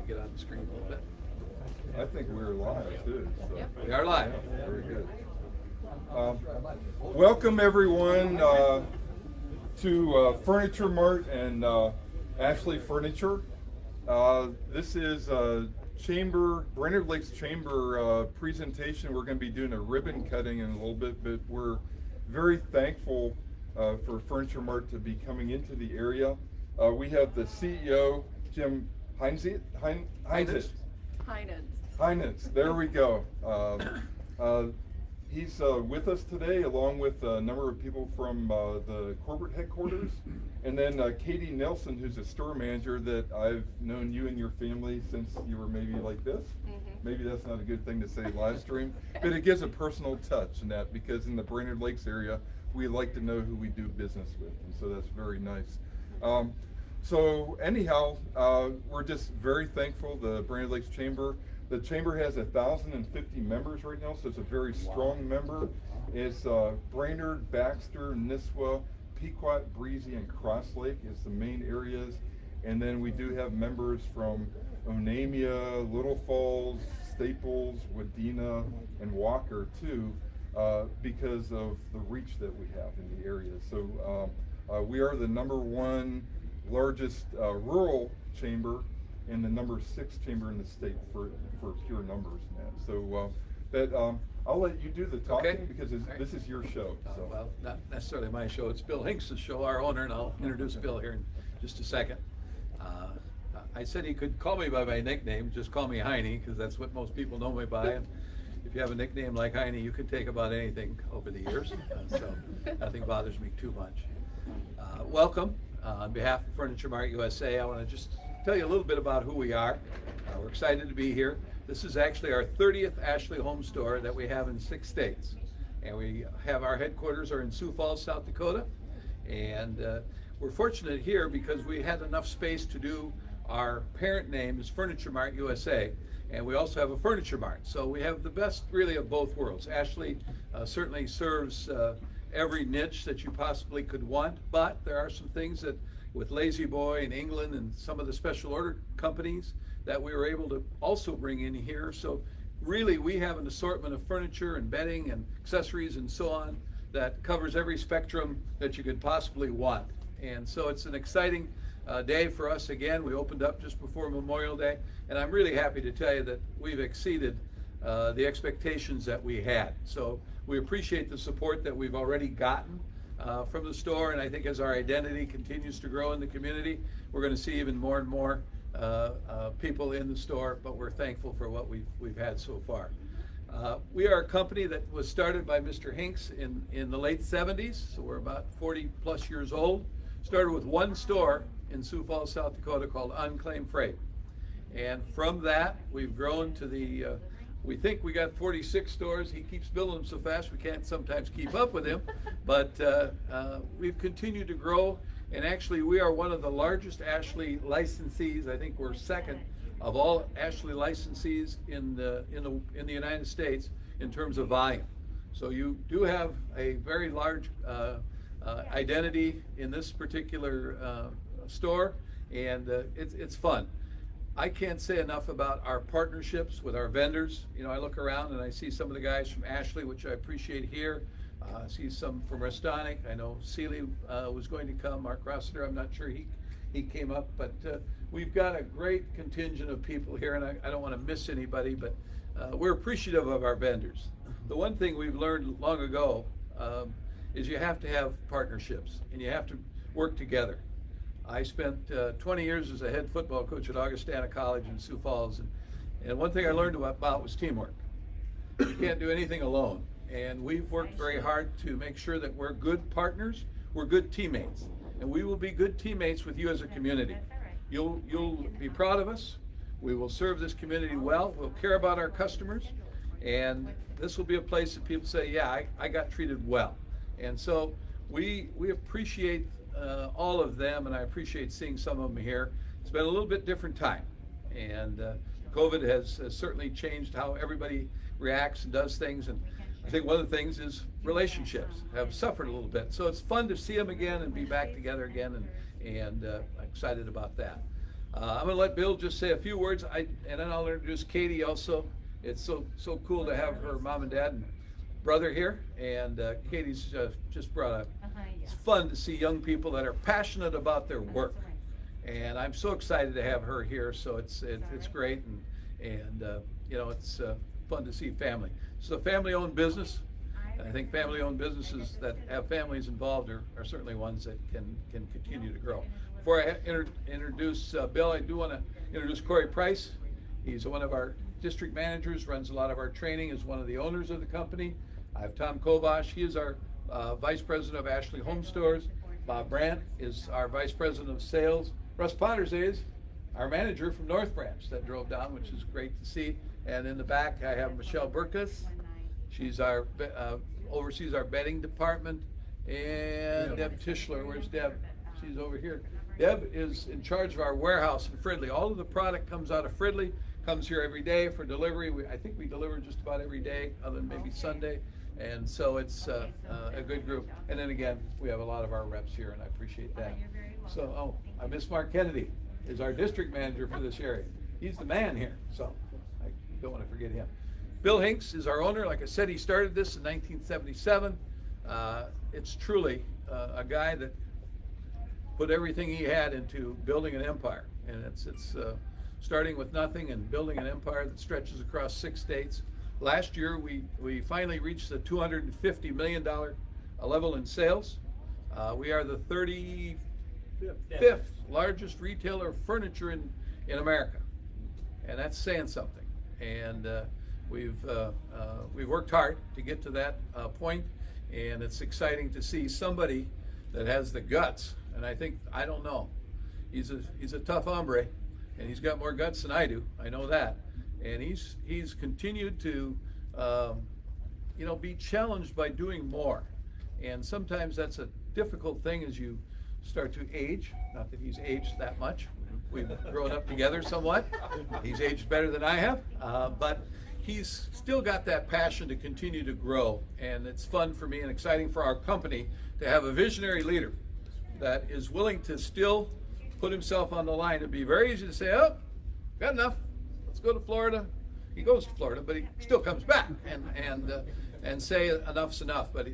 get on the screen a little bit. I think we're live too. So. Yep. We are live. Yeah, very good. Welcome everyone to Furniture Mart and Ashley Furniture. This is Brainerd Lakes Chamber presentation. We're going to be doing a ribbon cutting in a little bit, but we're very thankful for Furniture Mart to be coming into the area. We have the CEO, Jim Heinz. There we go. He's with us today, along with a number of people from the corporate headquarters, and then Katie Nelson, who's a store manager that I've known you and your family since you were maybe like this. Maybe that's not a good thing to say live stream, but it gives a personal touch in that, because in the Brainerd Lakes area, we like to know who we do business with, and so that's very nice. So anyhow, we're just very thankful, the Brainerd Lakes Chamber. The Chamber has 1,050 members right now, so it's a very strong member. It's Brainerd, Baxter, Nisswa, Pequot, Breezy, and Cross Lake is the main areas. And then we do have members from Onamia, Little Falls, Staples, Wadena, and Walker too, because of the reach that we have in the area. So we are the #1 largest rural chamber and the #6 chamber in the state for pure numbers, man. So, but I'll let you do the talking, Okay. Because this is your show. So. Well, not necessarily my show. It's Bill Hinks' show, our owner, and I'll introduce Bill here in just a second. I said he could call me by my nickname, just call me Heine, because that's what most people know me by. And if you have a nickname like Heine, you can take about anything over the years, so nothing bothers me too much. Welcome. On behalf of Furniture Mart USA, I want to just tell you a little bit about who we are. We're excited to be here. This is actually our 30th Ashley home store that we have in 6 states. And we have our headquarters are in Sioux Falls, South Dakota. And we're fortunate here because we had enough space to do our parent name is Furniture Mart USA. And we also have a Furniture Mart. So we have the best really of both worlds. Ashley certainly serves every niche that you possibly could want, but there are some things that with Lazy Boy in England and some of the special order companies that we were able to also bring in here. So really we have an assortment of furniture and bedding and accessories and so on that covers every spectrum that you could possibly want. And so it's an exciting day for us. Again, we opened up just before Memorial Day, and I'm really happy to tell you that we've exceeded the expectations that we had. So we appreciate the support that we've already gotten from the store, and I think as our identity continues to grow in the community, we're going to see even more and more people in the store, but we're thankful for what we've had so far. We are a company that was started by Mr. Hinks in the late 70s, so we're about 40 plus years old. Started with 1 store in Sioux Falls, South Dakota called Unclaimed Freight. And from that, we've grown to the we think we got 46 stores. He keeps building them so fast we can't sometimes keep up with him. But we've continued to grow, and actually we are one of the largest Ashley licensees. I think we're second of all Ashley licensees in the United States in terms of volume. So you do have a very large identity in this particular store, and it's fun. I can't say enough about our partnerships with our vendors. You know, I look around and I see some of the guys from Ashley, which I appreciate here. I see some from Restonic. I know Sealy was going to come. Mark Rossiter, I'm not sure he came up, but we've got a great contingent of people here, and I don't want to miss anybody, but we're appreciative of our vendors. The one thing we've learned long ago is you have to have partnerships, and you have to work together. I spent 20 years as a head football coach at Augustana College in Sioux Falls, and one thing I learned about was teamwork. You can't do anything alone, and we've worked very hard to make sure that we're good partners, we're good teammates, and we will be good teammates with you as a community. You'll be proud of us. We will serve this community well. We'll care about our customers, and this will be a place that people say, yeah, I got treated well. And so we appreciate all of them, and I appreciate seeing some of them here. It's been a little bit different time, and COVID has certainly changed how everybody reacts and does things, and I think one of the things is relationships have suffered a little bit. So it's fun to see them again and be back together again, and I'm excited about that. I'm gonna let Bill just say a few words, and then I'll introduce Katie also. It's so cool to have her mom and dad and brother here, and Katie's just brought up. It's fun to see young people that are passionate about their work, and I'm so excited to have her here. So it's great, and you know, it's fun to see family. It's a family-owned business. And I think family-owned businesses that have families involved are certainly ones that can continue to grow. Before I introduce Bill, I do want to introduce Corey Price. He's one of our district managers, runs a lot of our training, is one of the owners of the company. I have Tom Kovash. He is our Vice President of Ashley Home Stores. Bob Brandt is our Vice President of Sales. Russ Potter's is our manager from North Branch that drove down, which is great to see. And in the back, I have Michelle Burkus. She's our oversees our bedding department, and Deb Tischler. Where's Deb? She's over here. Deb is in charge of our warehouse in Fridley. All of the product comes out of Fridley, comes here every day for delivery. I think we deliver just about every day, other than maybe Sunday. And so it's a good group. And then again, we have a lot of our reps here, and I appreciate that. So, I miss Mark Kennedy is our district manager for this area. He's the man here, so I don't want to forget him. Bill Hinks is our owner. Like I said, he started this in 1977. It's truly a guy that put everything he had into building an empire, and it's starting with nothing and building an empire that stretches across 6 states. Last year, we finally reached the $250 million level in sales. We are the 35th largest retailer of furniture in America, and that's saying something. And we've worked hard to get to that point, and it's exciting to see somebody that has the guts. And I don't know, he's a tough hombre, and he's got more guts than I do. I know that, and he's continued to be challenged by doing more. And sometimes that's a difficult thing as you start to age. Not that he's aged that much. We've grown up together somewhat. He's aged better than I have, but he's still got that passion to continue to grow, and it's fun for me and exciting for our company to have a visionary leader that is willing to still put himself on the line. It'd be very easy to say, oh, got enough, let's go to Florida. He goes to Florida, but he still comes back and say enough's enough. But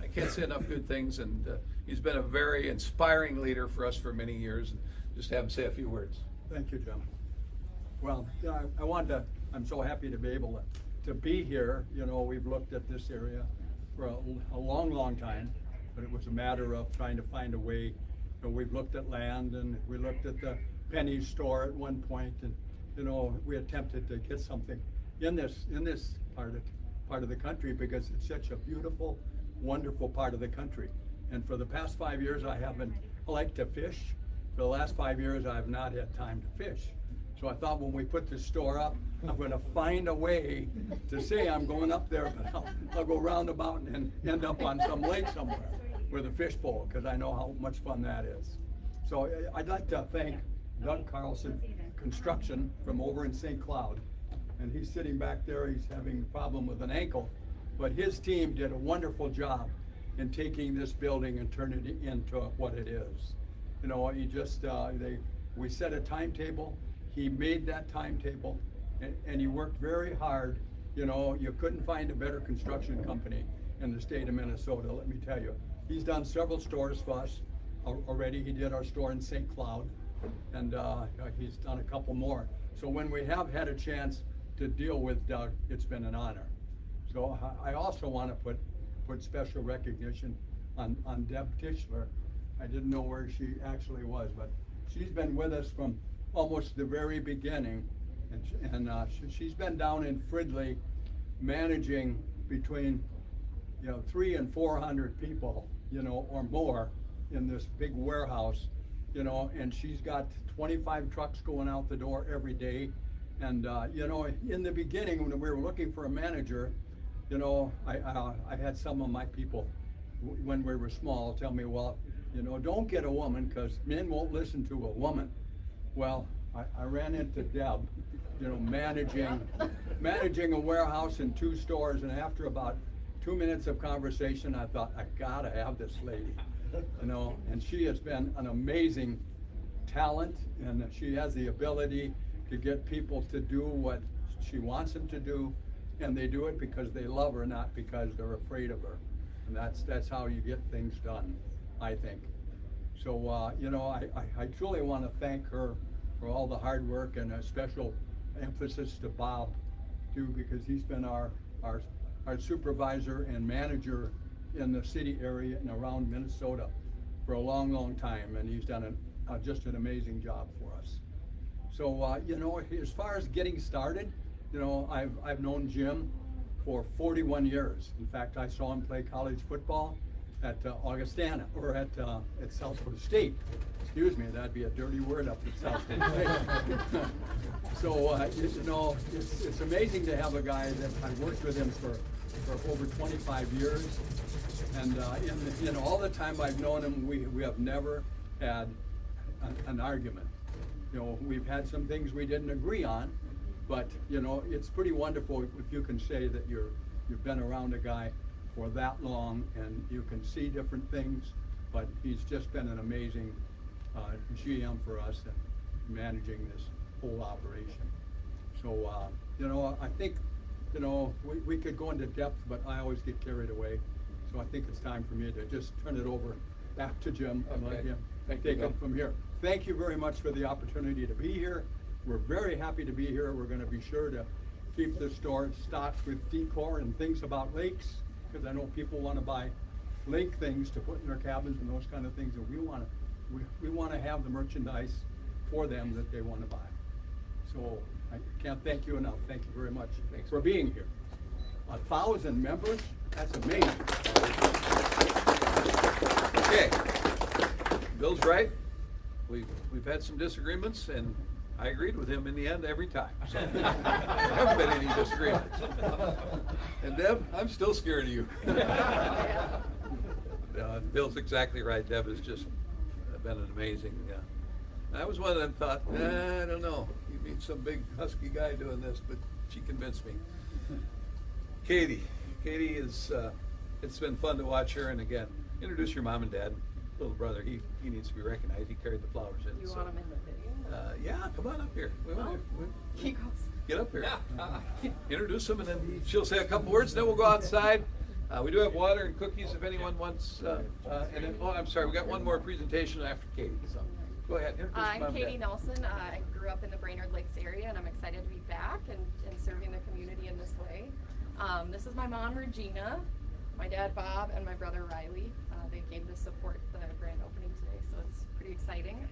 I can't say enough good things, and he's been a very inspiring leader for us for many years. And just have him say a few words. Thank you, Jim. Well, I'm so happy to be able to be here. You know, we've looked at this area for a long time, but it was a matter of trying to find a way. We've looked at land, and we looked at the penny store at one point, and we attempted to get something in this part of the country, because it's such a beautiful, wonderful part of the country. And for the past 5 years, I like to fish. For the last 5 years, I have not had time to fish. So I thought when we put this store up, I'm going to find a way to say I'm going up there, but I'll go roundabout and end up on some lake somewhere with a fishbowl, because I know how much fun that is. So I'd like to thank Doug Carlson Construction from over in St. Cloud. And he's sitting back there, he's having a problem with an ankle. But his team did a wonderful job in taking this building and turning it into what it is. We set a timetable, he made that timetable, and he worked very hard. You couldn't find a better construction company in the state of Minnesota, let me tell you. He's done several stores for us already. He did our store in St. Cloud, and he's done a couple more. So when we have had a chance to deal with Doug, it's been an honor. So I also want to put special recognition on Deb Tischler. I didn't know where she actually was, but she's been with us from almost the very beginning, and she's been down in Fridley managing between 300 and 400 people, or more in this big warehouse, and she's got 25 trucks going out the door every day. And in the beginning, when we were looking for a manager, I had some of my people when we were small tell me, well, don't get a woman, because men won't listen to a woman. Well, I ran into Deb, managing a warehouse and 2 stores, and after about 2 minutes of conversation, I thought, I gotta have this lady, and she has been an amazing talent, and she has the ability to get people to do what she wants them to do, and they do it because they love her, not because they're afraid of her. And that's how you get things done, I think. So, you know, I truly want to thank her for all the hard work, and a special emphasis to Bob too, because he's been our supervisor and manager in the city area and around Minnesota for a long time, and he's done just an amazing job for us. So, you know, as far as getting started, you know, I've known Jim for 41 years. In fact, I saw him play college football at Augustana, or at South Dakota State. Excuse me, that'd be a dirty word up at South Dakota State. So, you know, it's amazing to have a guy that I worked with him for over 25 years. And in all the time I've known him, we have never had an argument. You know, we've had some things we didn't agree on, but you know, it's pretty wonderful if you can say that you've been around a guy for that long and you can see different things. But he's just been an amazing GM for us and managing this whole operation. So you know, I think, you know, we could go into depth, but I always get carried away. So I think it's time for me to just turn it over back to Jim and let him take it from here. Thank you very much for the opportunity to be here. We're very happy to be here. We're going to be sure to keep the store stocked with decor and things about lakes, because I know people want to buy lake things to put in their cabins and those kind of things, and we want to have the merchandise for them that they want to buy. So I can't thank you enough. Thank you very much for being here. 1,000 members, that's amazing. Okay, Bill's right. We've had some disagreements, and I agreed with him in the end every time. So there haven't been any disagreements. And Deb, I'm still scared of you. Bill's exactly right. Deb has just been an amazing. I was one of them thought, I don't know. You meet some big husky guy doing this, but she convinced me. Katie is. It's been fun to watch her, and again, introduce your mom and dad. Little brother, he needs to be recognized. He carried the flowers in. You want him in the video? Yeah, come on up here. He goes. Get up here. Introduce him, and then she'll say a couple words, and then we'll go outside. We do have water and cookies if anyone wants. And then, I'm sorry, we got one more presentation after Katie. So go ahead. Introduce your mom I'm and Katie dad. Nelson. I grew up in the Brainerd Lakes area, and I'm excited to be back and serving the community in this way. This is my mom, Regina, my dad, Bob, and my brother, Riley. They came to support the grand opening today, so it's pretty exciting.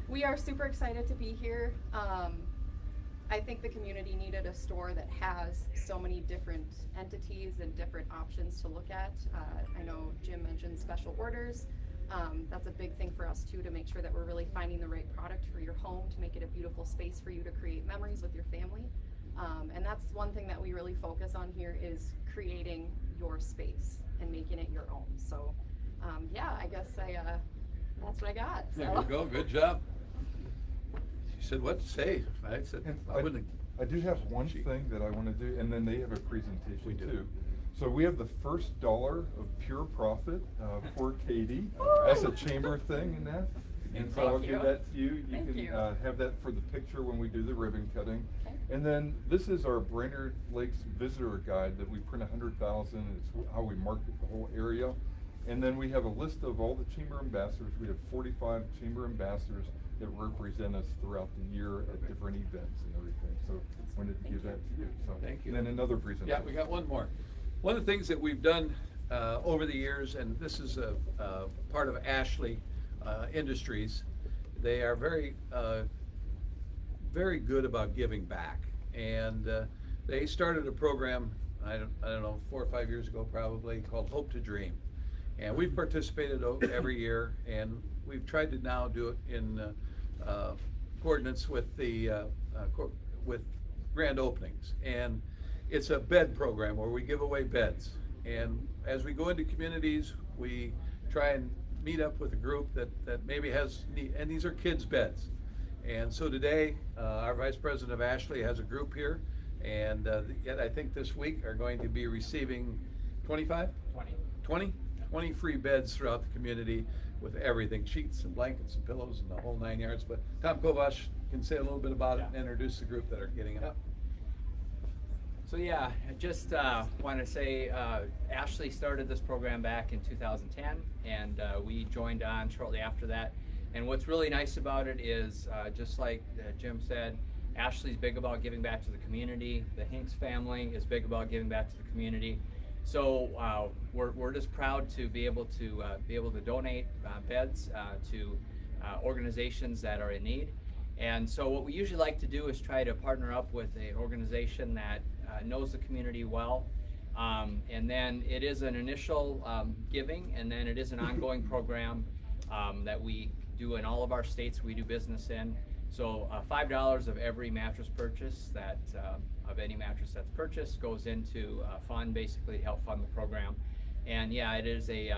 We are super excited to be here. I think the community needed a store that has so many different entities and different options to look at. I know Jim mentioned special orders. That's a big thing for us too, to make sure that we're really finding the right product for your home, to make it a beautiful space for you to create memories with your family. And that's one thing that we really focus on here, is creating your space and making it your own. So yeah, I guess that's what I got. So. There you go. Good job. She said what to say. I said I wouldn't. I do have one thing that I want to do, and then they have a presentation We do. too. So we have the first dollar of pure profit for Katie. That's a chamber thing and that. And so I'll give that to you. You can have that for the picture when we do the ribbon cutting. Okay. And then this is our Brainerd Lakes Visitor Guide that we print 100,000. It's how we market the whole area. And then we have a list of all the chamber ambassadors. We have 45 chamber ambassadors that represent us throughout the year at different events and everything. So I wanted to give that to you. So Thank you. And then another presentation. Yeah, we got one more. One of the things that we've done over the years, and this is a part of Ashley Industries, they are very good about giving back. And they started a program, I don't know, 4 or 5 years ago probably, called Hope to Dream. And we've participated every year, and we've tried to now do it in coordinates with the with grand openings. And it's a bed program where we give away beds. And as we go into communities, we try and meet up with a group that maybe has need, and these are kids' beds. And so today, our Vice President of Ashley has a group here, and yet I think this week are going to be receiving 25? 20 20 free beds throughout the community with everything, sheets and blankets and pillows and the whole 9 yards. But Tom Kovash can say a little bit about it and introduce the group that are getting it. Yep. So yeah, I just want to say Ashley started this program back in 2010, and we joined on shortly after that. And what's really nice about it is, just like Jim said, Ashley's big about giving back to the community. The Hinks family is big about giving back to the community. So we're just proud to be able to donate beds to organizations that are in need. And so what we usually like to do is try to partner up with an organization that knows the community well. And then it is an initial giving, and then it is an ongoing program that we do in all of our states we do business in. So $5 of every mattress purchase of any mattress that's purchased goes into a fund, basically to help fund the program. And yeah, it is a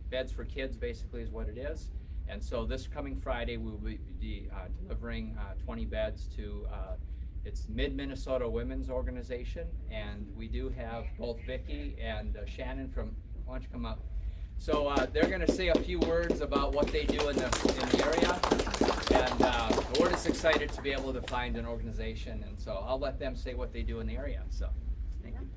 beds for kids basically is what it is. And so this coming Friday we will be delivering 20 beds to it's Mid-Minnesota Women's Organization, and we do have both Vicki and Shannon from, why don't you come up? So they're going to say a few words about what they do in the area, and we're just excited to be able to find an organization, and so I'll let them say what they do in the area. So, thank you.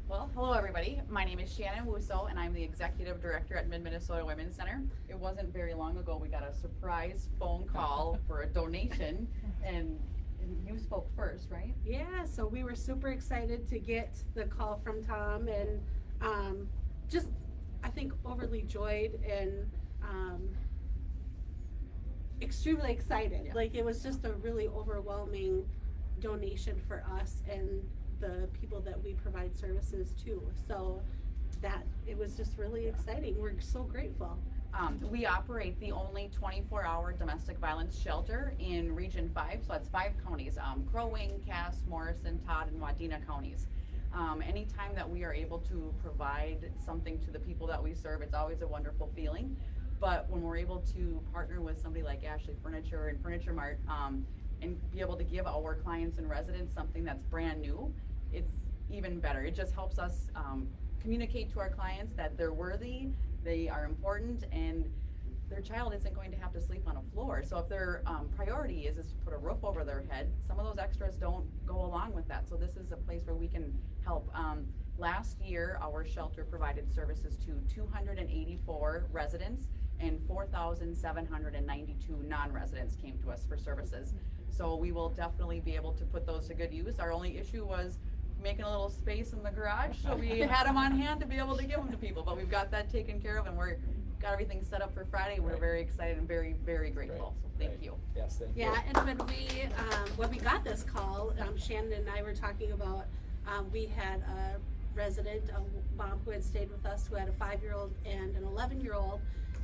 Well, hello everybody. My name is Shannon Wusso, and I'm the Executive Director at Mid-Minnesota Women's Center. It wasn't very long ago we got a surprise phone call for a donation, and you spoke first, right? Yeah, so we were super excited to get the call from Tom, and just, I think, overly joyed and extremely excited. Yeah. Like, it was just a really overwhelming donation for us and the people that we provide services to. So that, it was just really exciting. We're so grateful. We operate the only 24-hour domestic violence shelter in Region 5, so that's 5 counties, Crow Wing, Cass, Morrison, Todd, and Wadena counties. Anytime that we are able to provide something to the people that we serve, it's always a wonderful feeling. But when we're able to partner with somebody like Ashley Furniture and Furniture Mart, and be able to give our clients and residents something that's brand new, it's even better. It just helps us communicate to our clients that they're worthy, they are important, and their child isn't going to have to sleep on a floor. So if their priority is to put a roof over their head, some of those extras don't go along with that. So this is a place where we can help. Last year, our shelter provided services to 284 residents, and 4,792 non-residents came to us for services. So we will definitely be able to put those to good use. Our only issue was making a little space in the garage, so we had them on hand to be able to give them to people, but we've got that taken care of, and we're got everything set up for Friday. We're very excited and very, very grateful. So thank you. Yes, thank you. Yeah, and when we got this call, Shannon and I were talking about, we had a resident, a mom who had stayed with us, who had a 5-year-old and an 11-year-old,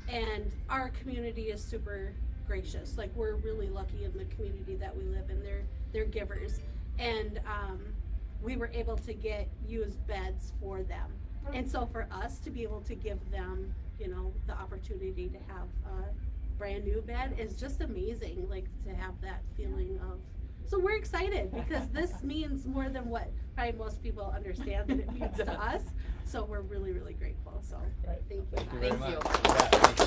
and our community is super gracious. Like, we're really lucky in the community that we live in. They're givers, and we were able to get used beds for them. And so for us to be able to give them, you know, the opportunity to have a brand new bed is just amazing, like, to have that feeling of, so we're excited because this means more than what probably most people understand that it means to us. So we're really, really grateful. So Right. thank you. Thank you very Thank much. you. Yeah, thank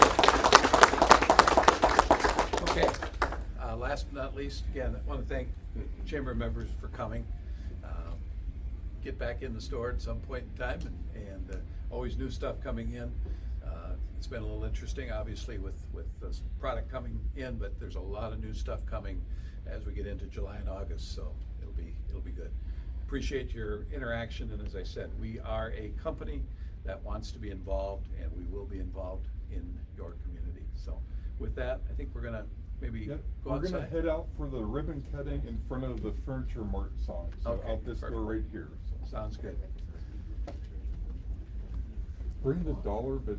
you. Okay, last but not least, again, I want to thank the chamber members for coming. Get back in the store at some point in time, and always new stuff coming in. It's been a little interesting, obviously, with this product coming in, but there's a lot of new stuff coming as we get into July and August, so it'll be good. Appreciate your interaction, and as I said, we are a company that wants to be involved, and we will be involved in your community. So with that, I think we're gonna maybe Yep. go We're outside. gonna head out for the ribbon cutting in front of the Furniture Mart sign, so Okay, out this door perfect. right here. So. Sounds good. Bring the dollar, but